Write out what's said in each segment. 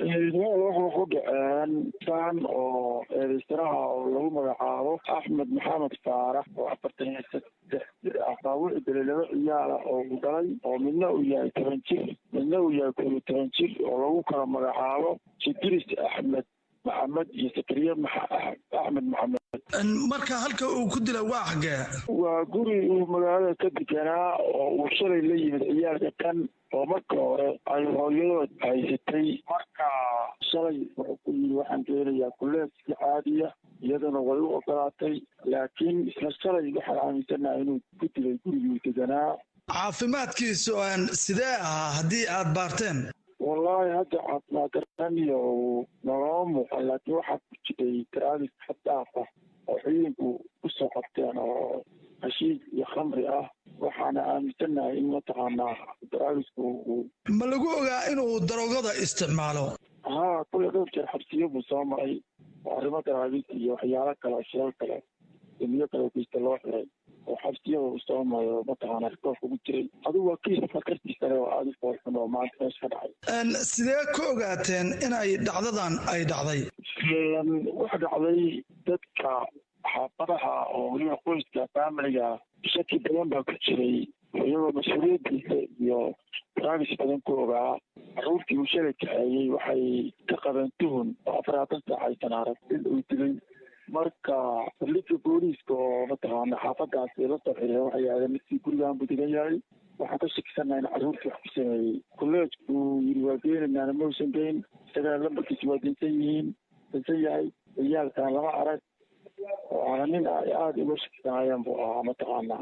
wuxuu dhaceen oo eedaystaraha oo lagu magacaabo Axmed Maxamed Faarax oo 43 jir ah wuxuu dilay 2 ciyaal oo uu dhalay oo midna uu yahay 10 jir midna uu yahay 10 jir oo lagu kala magacaabo Idris Axmed Maxamed iyo Sakariya Axmed Maxamed. marka halka uu ku dilay waa xagee? waa guri uu magaalada ka deganaa oo uu shalay la yimid ciyaalka kan oo marka hore ay hooyadood haysatay. marka shalay wuxuu ku yiri waxaan doonayaa kulleeska caadiya iyadana way u ogolaatay laakiin isla shalay waxaan aaminsanahay inuu ku dilay gurigii deganaa. caafimaadkiisu sidee ah haddii aad baarteen? والله هذا عطنا كراني ونظام لكن واحد كذي تراني حتى عفا وحين وسقطتين وشيء يخمري وحنا أمتنا إنه تعنا تراني ما لقوها إنه دروغة استعماله كل هذا حبسيه مصامري وعرمت هذه وحيالك الأشياء كلا إنه كلا بيستلوه وحبسيه وصوم مطعنا كوف وجري هذا هو كيف فكرت ترى هذا الفرق ما عندناش فرعي sidee ku ogaateen in ay dhacdadan ay dhacday waxa dhacday dadka xaafadaha oo waliba qoyska familiga shaki badan baa ku jiray iyagoo mas'uuliyadiisa iyo raagis badan ku ogaa caruurtii uu shalay kaxeeyey waxay ka qabeen tuhun oo 40 saac ay tanaarag uu dilay marka xilliga booliiska oo mataqaana xaafadaas la soo xiriiray waxay aadeen si gurigaan buu degan yahay waxaan ka shakisanaa in caruurtii wax ku sameeyey kolleejku yiri waa geenaynaa moosan geen isagaa lambarkiisa waa dinsan yahay ciyaalkan lama arag oo aan nin aad uga shakisanayaan buu ahaa mataqaana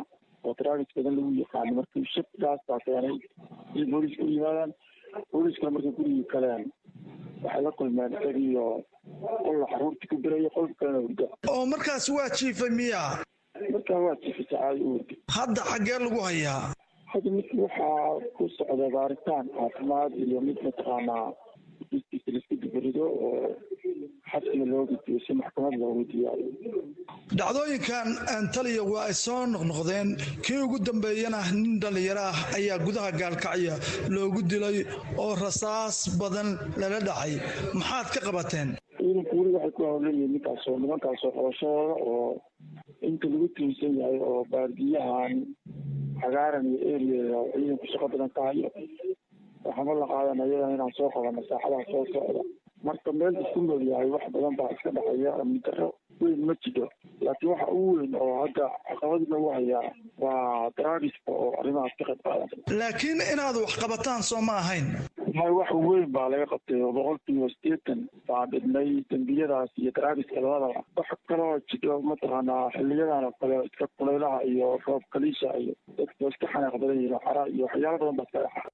oo taraagis badan lagu yaqaano markii shakigaas baa keenay in booliisku yimaadaan booliiska markay gurigii kaleen waxay la kulmeen isagiiyo qol caruurtii ku diraya qolka kalena hurda oo markaas waa jiifay miya markaa waa jiifay caadi u hurda hadda xaggee lagu hayaa hadda mid waxaa ku socda baaritaan caafimaad iyo mid mataqaanaa isku dibarido oo xabsiga loo gudbiyo si maxkamad loogu diyaariyo dhacdooyinkan taliya waa ay soo noqnoqdeen kii ugu dambeeyana nin dhalinyaro ah ayaa gudaha gaalkacya loogu dilay oo rasaas badan lala dhacay maxaad ka qabateen ciidanku weli waxay ku hawleeyihiin nimankaasoo qabashadooda oo inta lagu tiirsan yahay oo baardiyahan cagaaran iyo eriya oo ciidanku shaqo badan ka hayo waxaama la qaadanaya inaan soo qabano saaxadaha soo socda marka meel isku nool yahay wax badan baa iska dhexeeya amni darro weyn ma jiro laakiin waxa ugu weyn oo hadda caqabad lagu hayaa waa daraagiska oo arrimahaas ka qayb qaadata laakiin inaad wax qabataan soo ma ahayn wax weyn baa laga qabtay oo 80% baa dhibnay dambiyadaas iyo daraagiska labadaba wax kaloo jiro mataqaanaa xilliyadan oo kale iska kulaylaha iyo roob kaliisha iyo dadka iska xanaaq badan yihiin xara iyo waxyaalo badan baa iska dhaca